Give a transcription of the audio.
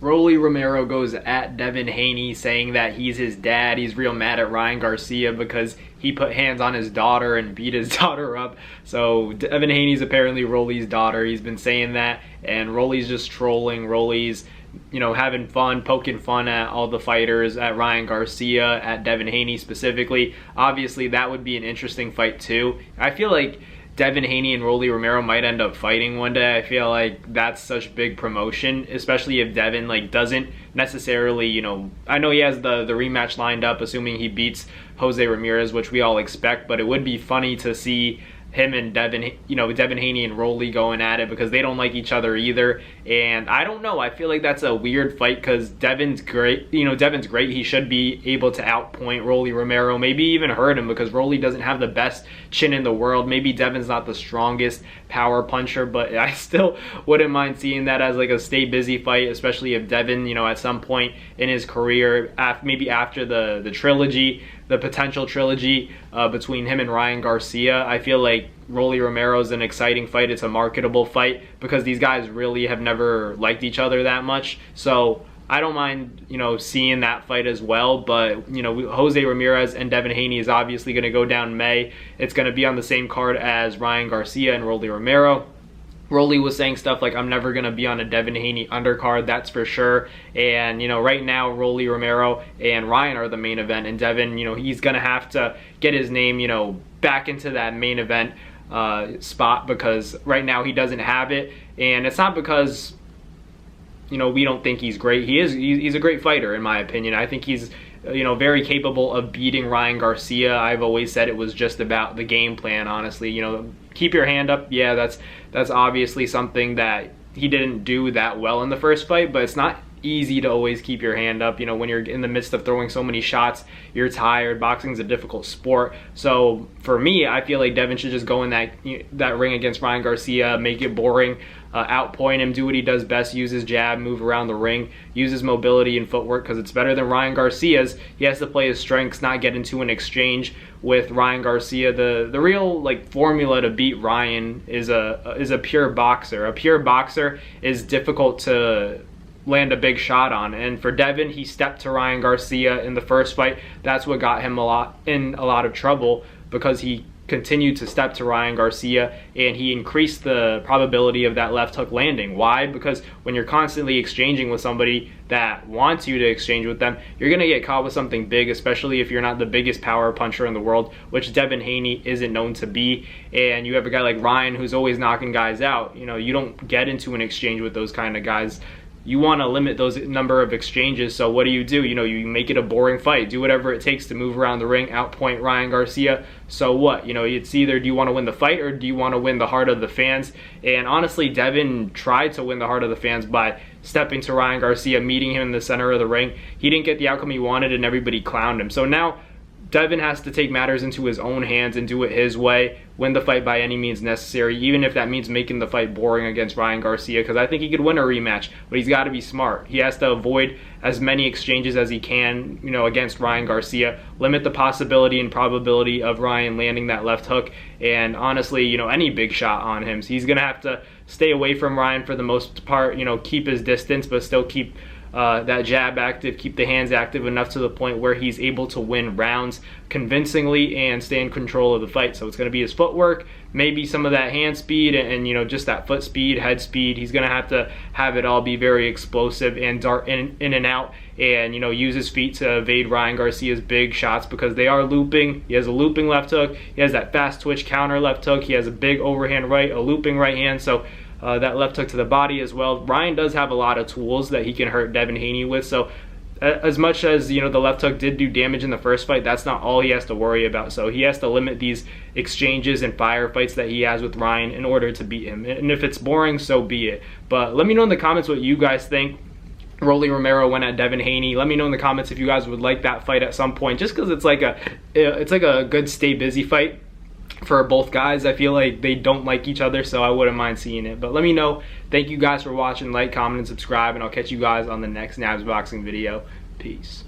Romero goes at Devin Haney saying that he's his dad. He's real mad at Ryan Garcia because he put hands on his daughter and beat his daughter up. So Devin Haney's apparently Rolly's daughter. He's been saying that, and Rolly's just trolling. Rolly's, having fun, poking fun at all the fighters, at Ryan Garcia, at Devin Haney specifically. Obviously, that would be an interesting fight too. I feel like Devin Haney and Rolly Romero might end up fighting one day. I feel like that's such big promotion, especially if Devin doesn't necessarily, I know he has the rematch lined up, assuming he beats Jose Ramirez, which we all expect, but it would be funny to see him and Devin, Devin Haney and Rolly going at it because they don't like each other either. And I don't know, I feel like that's a weird fight because Devin's great. Devin's great. He should be able to outpoint Rolly Romero, maybe even hurt him because Rolly doesn't have the best chin in the world. Maybe Devin's not the strongest power puncher, but I still wouldn't mind seeing that as a stay busy fight, especially if Devin, at some point in his career, maybe after the trilogy, the potential trilogy between him and Ryan Garcia. I feel like Rolly Romero is an exciting fight. It's a marketable fight because these guys really have never liked each other that much. So I don't mind, seeing that fight as well. But, Jose Ramirez and Devin Haney is obviously going to go down May. It's going to be on the same card as Ryan Garcia and Rolly Romero. Rolly was saying stuff like, I'm never going to be on a Devin Haney undercard, that's for sure. And, right now, Rolly Romero and Ryan are the main event. And Devin, he's going to have to get his name, back into that main event spot because right now he doesn't have it. And it's not because, we don't think he's great. He's a great fighter, in my opinion. I think he's very capable of beating Ryan Garcia. I've always said it was just about the game plan, honestly. Keep your hand up. Yeah, that's obviously something that he didn't do that well in the first fight, but it's not easy to always keep your hand up. When you're in the midst of throwing so many shots, you're tired. Boxing's a difficult sport. So for me, I feel like Devin should just go in that ring against Ryan Garcia, make it boring, outpoint him, do what he does best, use his jab, move around the ring, use his mobility and footwork because it's better than Ryan Garcia's. He has to play his strengths, not get into an exchange with Ryan Garcia. The real formula to beat Ryan is a pure boxer. A pure boxer is difficult to land a big shot on, and for Devin, he stepped to Ryan Garcia in the first fight. That's what got him in a lot of trouble because he continued to step to Ryan Garcia and he increased the probability of that left hook landing. Why? Because when you're constantly exchanging with somebody that wants you to exchange with them, you're gonna get caught with something big, especially if you're not the biggest power puncher in the world, which Devin Haney isn't known to be. And you have a guy like Ryan who's always knocking guys out. You don't get into an exchange with those kind of guys. You want to limit those number of exchanges, so what do? You make it a boring fight. Do whatever it takes to move around the ring, outpoint Ryan Garcia. So what? It's either do you want to win the fight or do you want to win the heart of the fans? And honestly, Devin tried to win the heart of the fans by stepping to Ryan Garcia, meeting him in the center of the ring. He didn't get the outcome he wanted and everybody clowned him. So now Devin has to take matters into his own hands and do it his way, win the fight by any means necessary, even if that means making the fight boring against Ryan Garcia, because I think he could win a rematch, but he's got to be smart. He has to avoid as many exchanges as he can, against Ryan Garcia, limit the possibility and probability of Ryan landing that left hook, and honestly, any big shot on him. So he's going to have to stay away from Ryan for the most part, keep his distance, but still keep that jab active, keep the hands active enough to the point where he's able to win rounds convincingly and stay in control of the fight. So it's going to be his footwork, maybe some of that hand speed, and just that foot speed, head speed. He's going to have it all be very explosive and dart in and out, and use his feet to evade Ryan Garcia's big shots because they are looping. He has a looping left hook, he has that fast twitch counter left hook, he has a big overhand right, a looping right hand. So that left hook to the body as well. Ryan does have a lot of tools that he can hurt Devin Haney with. So as much as the left hook did do damage in the first fight, that's not all he has to worry about. So he has to limit these exchanges and firefights that he has with Ryan in order to beat him. And if it's boring, so be it. But let me know in the comments what you guys think. Rolly Romero went at Devin Haney. Let me know in the comments if you guys would like that fight at some point, just because it's like a good stay busy fight for both guys. I feel like they don't like each other, so I wouldn't mind seeing it. But let me know. Thank you guys for watching. Like, comment, and subscribe, and I'll catch you guys on the next Nabs Boxing video. Peace.